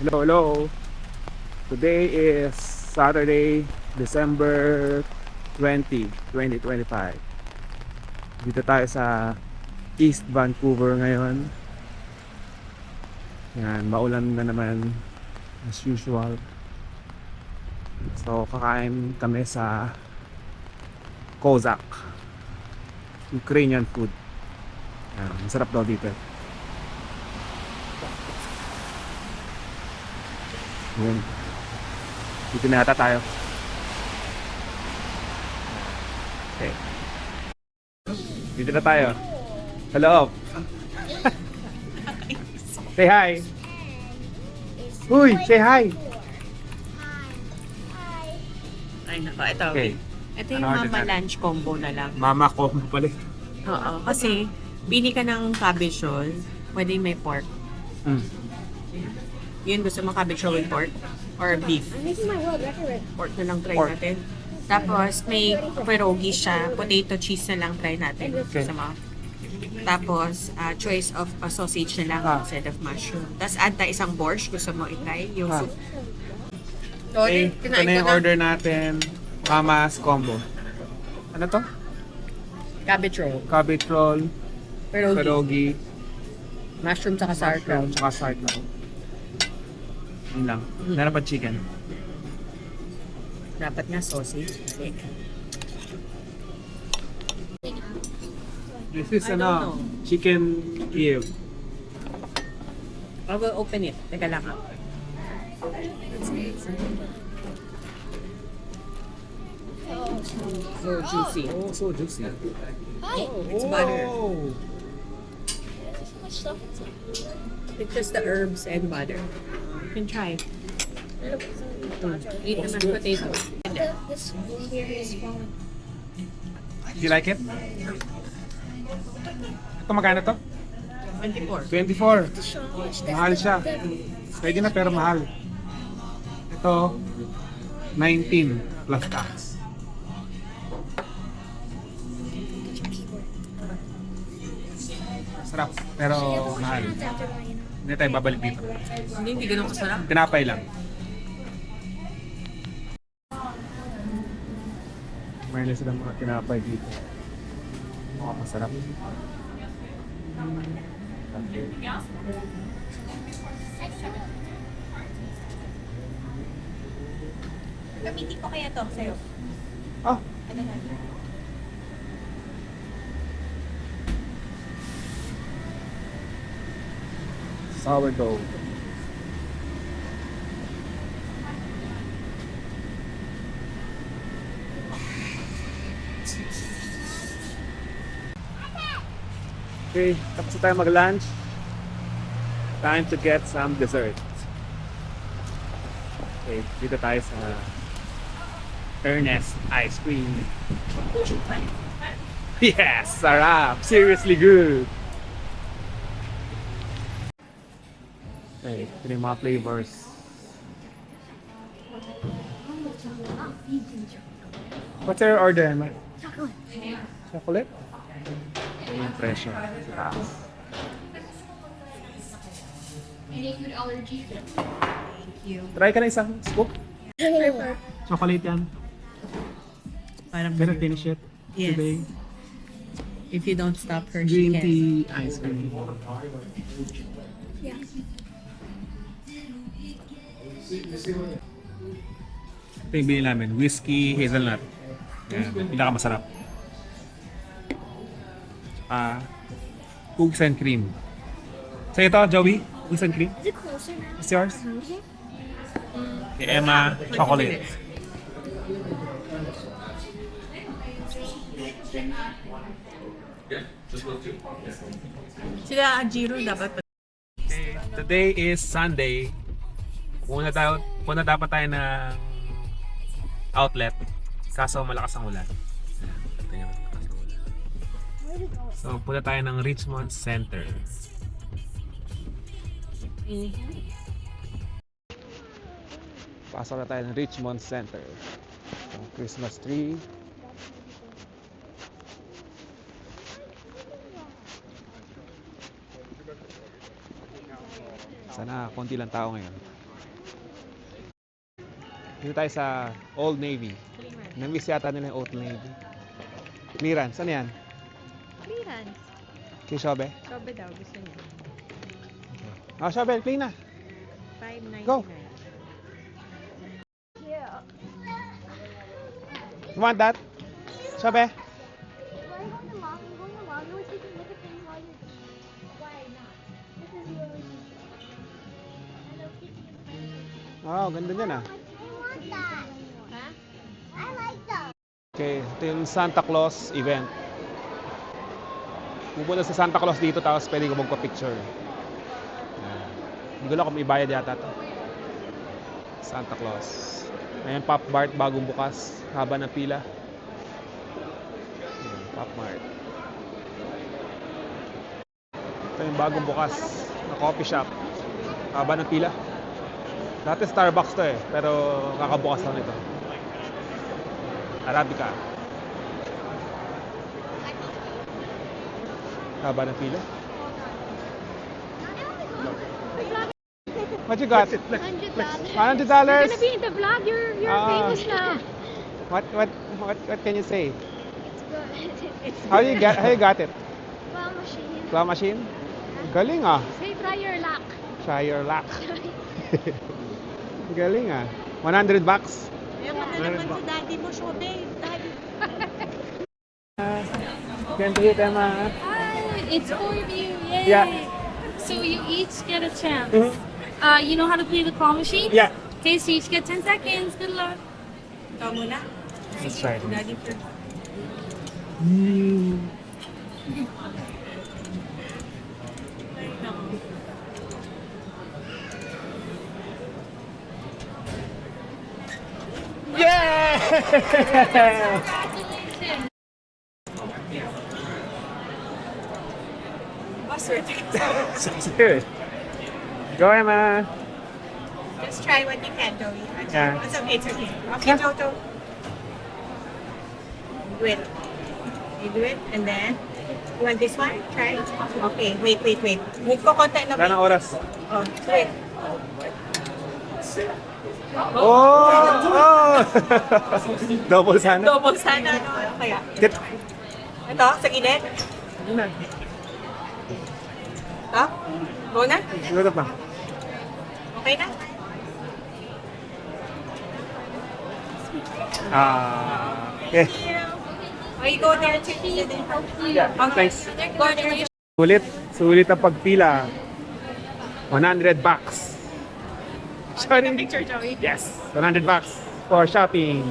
Hello, hello. Today is Saturday, December 20, 2025. Dito tayo sa East Vancouver ngayon. Yan, maulan na naman as usual. So, kakain kami sa Kozak. Ukrainian food. Yan, masarap daw dito. Yan. Dito na yata tayo. Okay. Dito na tayo. Hello. Say hi. Uy, say hi. Ay nako, ito. Okay. Ito yung Ano order mama natin? lunch combo na lang. Mama ko pala. Oo, kasi bili ka ng cabbage roll, pwede may pork. Mm. Yun, gusto mo cabbage roll with pork? Or beef? I'm making my world record. Pork na lang try Pork. natin. Tapos, may pierogi siya. Potato cheese na lang try natin. Okay. Sa mga. Tapos, choice of sausage na lang instead of mushroom. Tapos, add tayo isang borscht. Gusto mo i-try? Yung soup. So, Okay, ito na yung order natin. Mama's combo. Ano to? Cabbage roll. Cabbage roll, Pierogi. pierogi, Mushroom tsaka sauerkraut. tsaka sauerkraut. Yun lang. Meron pa chicken. Dapat nga sausage. Okay. This is I don't know. chicken Kiev. I will open it. Teka lang ah. So juicy. Oh, so juicy. Hi. It's butter. Oh. There's so much stuff inside. It's just the herbs and butter. You can try. Eat naman potato. This here is falling. Do you like it? Ito magkano to? 24. 24. So much. Mahal siya. Pwede na pero mahal. Ito, 19 plus tax. Sarap, pero mahal. Hindi tayo babalik dito. Hindi ganun kasarap. Tinapay lang. Mayroon silang mga tinapay dito. Mga masarap. Gamitin ko kaya to sa'yo. Ah, Ano na? sourdough. Okay, tapos na tayo mag-lunch. Time to get some dessert. Okay, dito tayo sa Ernest Ice Cream. Yes, sarap! Seriously good! Okay, ito yung mga flavors. What's your order, Emma? Chocolate. Chocolate? Ito yung presyo sa taas. Any food allergy? Thank you. Try ka na isang scoop. Chocolate yan. Parang Gonna finish it Yes. today. If you don't stop her, she Green can. tea ice cream. Yeah. Ito yung binili namin. Whiskey hazelnut. Yan. Pinakamasarap. Cookies and cream. Sa'yo ito, Joey? Cookies and cream? Is it closer now? It's yours? Kay Emma, chocolate. Sila Jiro dapat Okay, today is Sunday. Punta dapat tayo ng outlet. Kaso malakas ang ulan. Tingnan mo, malakas ang ulan. So, punta tayo ng Richmond Center. Pasok na tayo ng Richmond Center. Yung Christmas tree. Sana konti lang tao ngayon. Dito tayo sa Old Navy. Namiss yata nila yung Old Navy. Clearance. Ano yan? Clearance. Kay Shobe? Sobe daw, gusto niya. Oh, Shobe, clean na. $5.99. Go. You want that? Shobe? Why going to mom? I'm going to mom. You can look at things while you're doing it. Why not? This is really Hello Kitty. Wow, ganda dyan ah. I want that. Huh? I like them. Okay, ito yung Santa Claus event. Pupunta sa Santa Claus dito tapos pwede ko magpa-picture. Yan. Hindi ko lang kung may bayad yata to. Santa Claus. Ayan, Pop Mart bagong bukas. Haba ng pila. Ayan, Pop Mart. Ito yung bagong bukas na coffee shop. Haba ng pila. Dati Starbucks to eh, pero kakabukas lang ito. Arabica. Haba ng pila. What you got? $100. $100. You're gonna be in the vlog. You're Ah. famous now. What can you say? It's good. It's How you got it? Claw machine. Claw machine? Galing ah. Say try your luck. Try your luck. Galing ah. $100. Ewan na naman sa daddy mo, Shobe. Daddy. Can't hit them ah. Hi, it's for you. Yay. Yeah. So you each get a chance. You know how to play the claw machine? Yeah. Okay, so you each get 10 seconds. Good luck. Ikaw muna. Let's try it. Daddy first. Yeah! Congratulations. Swerte. Serious. Go Emma. Just try what you can, Joey. Yeah. It's okay, it's okay. Okay, Jojo. Do it. You do it, and then, you want this one? Try. Okay, wait. Wait ko konti na. Wala ng oras. Oh, wait. Oh! Double sana. Double sana, ano kaya? Get. Ito, sa gilid. Yun na. Ito. Go na. Siguro pa. Okay na. Okay. Oh, you go there too. Yeah, thanks. Go there. Sulit ang pagpila. $100. Sorry. Picture, Joey. Yes, $100 for shopping.